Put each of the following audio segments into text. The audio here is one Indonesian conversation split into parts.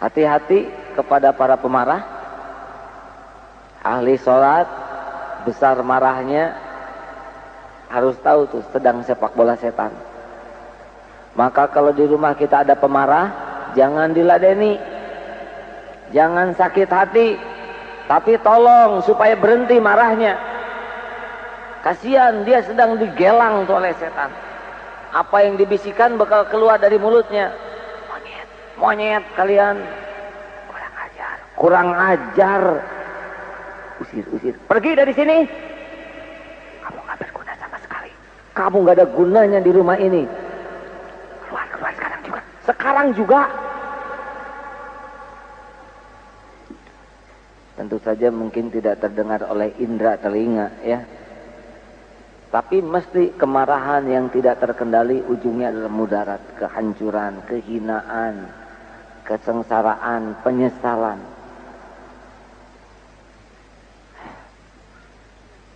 Hati-hati kepada para pemarah. Ahli sholat besar marahnya harus tahu tuh sedang sepak bola setan. Maka kalau di rumah kita ada pemarah, jangan diladeni, jangan sakit hati, tapi tolong supaya berhenti marahnya. Kasihan dia sedang digelang tuh oleh setan. Apa yang dibisikkan bakal keluar dari mulutnya. Monyet, monyet kalian, kurang ajar, kurang ajar. Usir, usir, pergi dari sini. Kamu gak berguna sama sekali. Kamu gak ada gunanya di rumah ini. Keluar, keluar sekarang juga. Sekarang juga. Tentu saja mungkin tidak terdengar oleh indera telinga ya. Tapi mesti kemarahan yang tidak terkendali ujungnya adalah mudarat, kehancuran, kehinaan, kesengsaraan, penyesalan.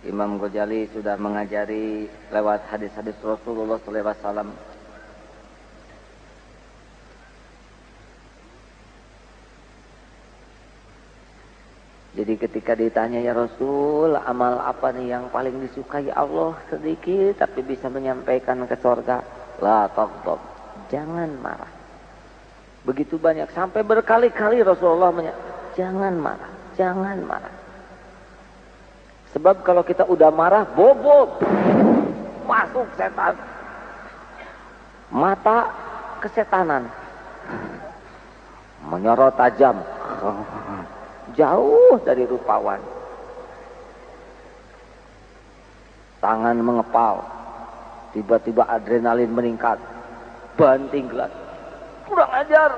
Imam Ghazali sudah mengajari lewat hadis-hadis Rasulullah SAW. Jadi ketika ditanya, ya Rasul, amal apa nih yang paling disukai Allah? Sedikit tapi bisa menyampaikan ke surga. La taghdab, jangan marah. Begitu banyak, sampai berkali-kali Rasulullah jangan marah, jangan marah. Sebab kalau kita udah marah, bobot, masuk setan. Mata kesetanan, menyorot tajam, jauh dari rupawan. Tangan mengepal, tiba-tiba adrenalin meningkat, banting gelas, kurang ajar.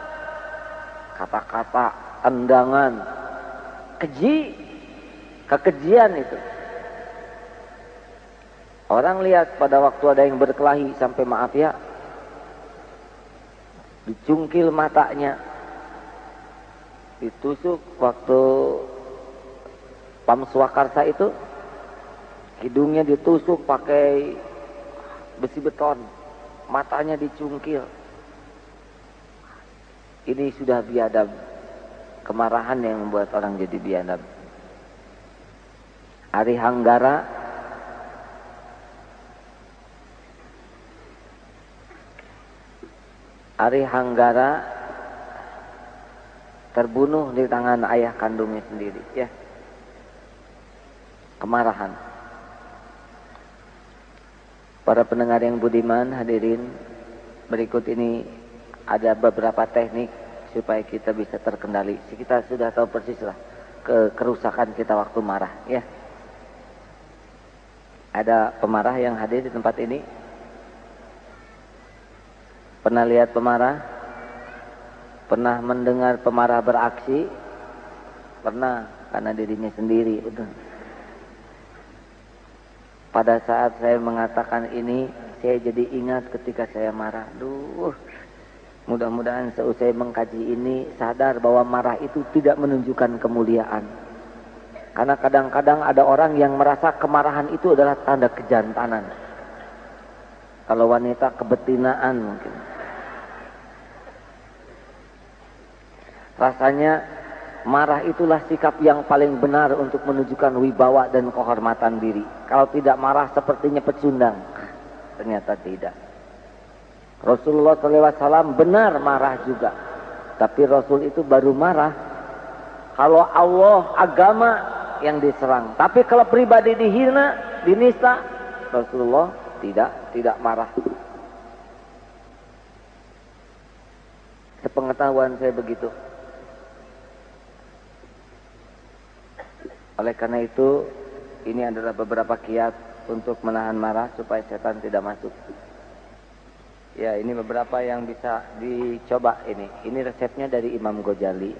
Kata-kata, tendangan, keji. Kekejian itu. Orang lihat pada waktu ada yang berkelahi sampai maaf ya, dicungkil matanya, ditusuk waktu Pam Swakarsa itu, hidungnya ditusuk pakai besi beton, matanya dicungkil. Ini sudah biadab, kemarahan yang membuat orang jadi biadab. Ari Hanggara terbunuh di tangan ayah kandungnya sendiri ya. Kemarahan. Para pendengar yang budiman, hadirin, berikut ini ada beberapa teknik supaya kita bisa terkendali. Kita sudah tahu persis lah kerusakan kita waktu marah ya. Ada pemarah yang hadir di tempat ini? Pernah lihat pemarah? Pernah mendengar pemarah beraksi? Pernah, karena dirinya sendiri. Udah. Pada saat saya mengatakan ini, saya jadi ingat ketika saya marah. Duh, mudah-mudahan seusai mengkaji ini sadar bahwa marah itu tidak menunjukkan kemuliaan. Karena kadang-kadang ada orang yang merasa kemarahan itu adalah tanda kejantanan. Kalau wanita, kebetinaan mungkin. Rasanya marah itulah sikap yang paling benar untuk menunjukkan wibawa dan kehormatan diri. Kalau tidak marah sepertinya pecundang. Ternyata tidak. Rasulullah SAW benar marah juga. Tapi Rasul itu baru marah kalau Allah, agama yang diserang. Tapi kalau pribadi dihina, dinista, Rasulullah tidak marah. Sepengetahuan saya begitu. Oleh karena itu, ini adalah beberapa kiat untuk menahan marah supaya setan tidak masuk. Ya, ini beberapa yang bisa dicoba ini. Ini resepnya dari Imam Ghazali.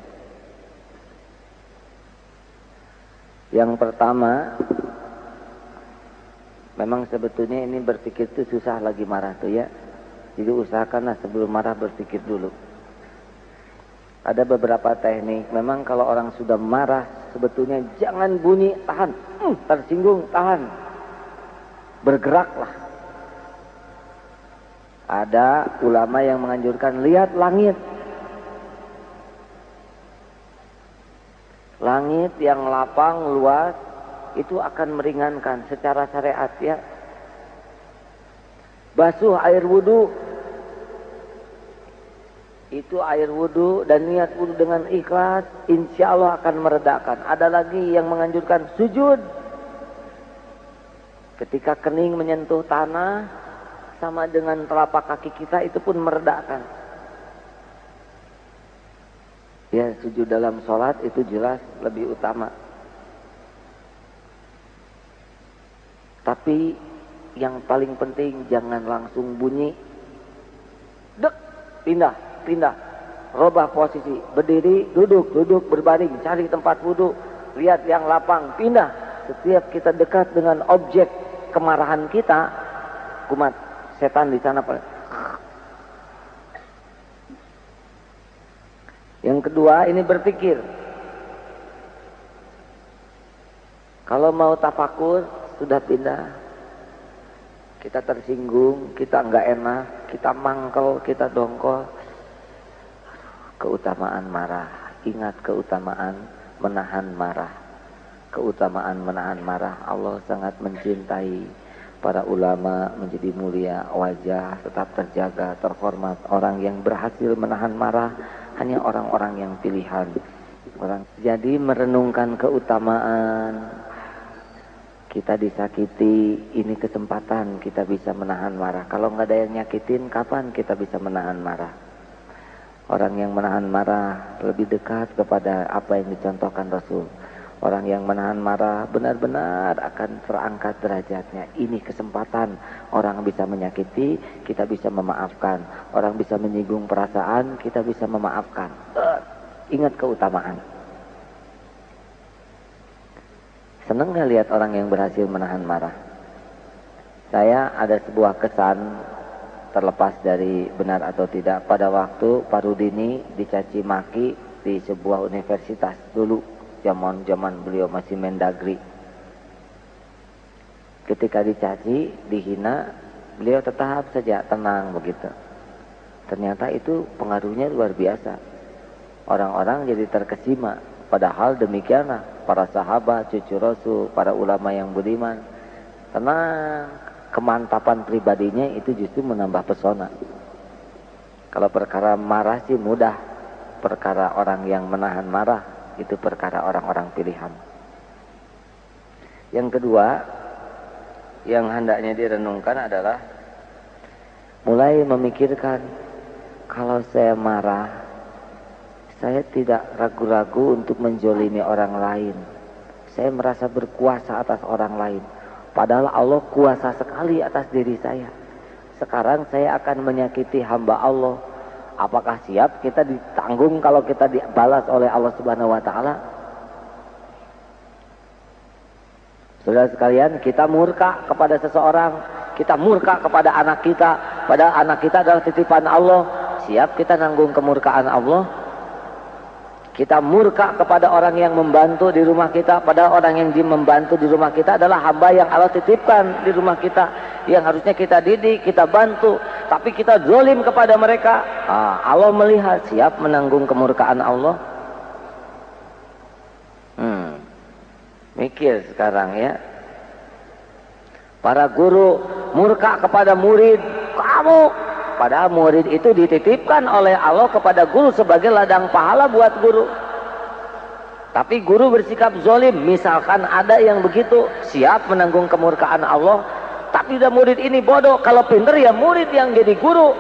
Yang pertama, memang sebetulnya ini berpikir itu susah lagi marah tuh ya. Jadi usahakanlah sebelum marah berpikir dulu. Ada beberapa teknik. Memang kalau orang sudah marah, sebetulnya jangan bunyi, tahan. Tersinggung, tahan. Bergeraklah. Ada ulama yang menganjurkan lihat langit. Langit yang lapang, luas, itu akan meringankan secara syariat ya. Basuh air wudu, itu air wudu dan niat wudu dengan ikhlas, insya Allah akan meredakan. Ada lagi yang menganjurkan sujud. Ketika kening menyentuh tanah, sama dengan telapak kaki kita, itu pun meredakan. Ya, sujud dalam sholat itu jelas lebih utama. Tapi yang paling penting jangan langsung bunyi. Dek, pindah. Robah posisi, berdiri, duduk, berbaring, cari tempat wudhu, lihat yang lapang, pindah. Setiap kita dekat dengan objek kemarahan kita, kumat setan di sana. Yang kedua, ini berpikir. Kalau mau tafakur, sudah pindah. Kita tersinggung, kita enggak enak, kita mangkel, kita dongkol. Keutamaan marah, ingat keutamaan menahan marah. Keutamaan menahan marah, Allah sangat mencintai para ulama, menjadi mulia, wajah tetap terjaga, terhormat. Orang yang berhasil menahan marah hanya orang-orang yang pilihan. Jadi merenungkan keutamaan, kita disakiti, ini kesempatan kita bisa menahan marah. Kalau nggak ada yang nyakitin, kapan kita bisa menahan marah? Orang yang menahan marah lebih dekat kepada apa yang dicontohkan Rasul. Orang yang menahan marah benar-benar akan terangkat derajatnya. Ini kesempatan. Orang bisa menyakiti, kita bisa memaafkan. Orang bisa menyinggung perasaan, kita bisa memaafkan. Ingat keutamaan. Senang gak lihat orang yang berhasil menahan marah? Saya ada sebuah kesan, terlepas dari benar atau tidak, pada waktu Pak Rudini dicaci maki di sebuah universitas dulu, zaman beliau masih Mendagri. Ketika dicaci, dihina, beliau tetap saja tenang begitu. Ternyata itu pengaruhnya luar biasa. Orang-orang jadi terkesima. Padahal demikianlah para sahabat, cucu Rasul, para ulama yang budiman tenang. Kemantapan pribadinya itu justru menambah pesona. Kalau perkara marah sih mudah. Perkara orang yang menahan marah itu perkara orang-orang pilihan. Yang kedua, yang hendaknya direnungkan adalah mulai memikirkan, kalau saya marah, saya tidak ragu-ragu untuk menjolimi orang lain. Saya merasa berkuasa atas orang lain. Padahal Allah kuasa sekali atas diri saya. Sekarang saya akan menyakiti hamba Allah. Apakah siap kita ditanggung kalau kita dibalas oleh Allah Subhanahu wa Ta'ala? Saudara sekalian, kita murka kepada seseorang, kita murka kepada anak kita, padahal anak kita adalah titipan Allah. Siap kita nanggung kemurkaan Allah? Kita murka kepada orang yang membantu di rumah kita, padahal orang yang membantu di rumah kita adalah hamba yang Allah titipkan di rumah kita, yang harusnya kita didik, kita bantu, tapi kita zalim kepada mereka. Allah melihat, siap menanggung kemurkaan Allah. Mikir sekarang ya. Para guru murka kepada murid, kamu. Padahal murid itu dititipkan oleh Allah kepada guru sebagai ladang pahala buat guru. Tapi guru bersikap zalim. Misalkan ada yang begitu, siap menanggung kemurkaan Allah. Tapi udah murid ini bodoh. Kalau pinter ya murid yang jadi guru.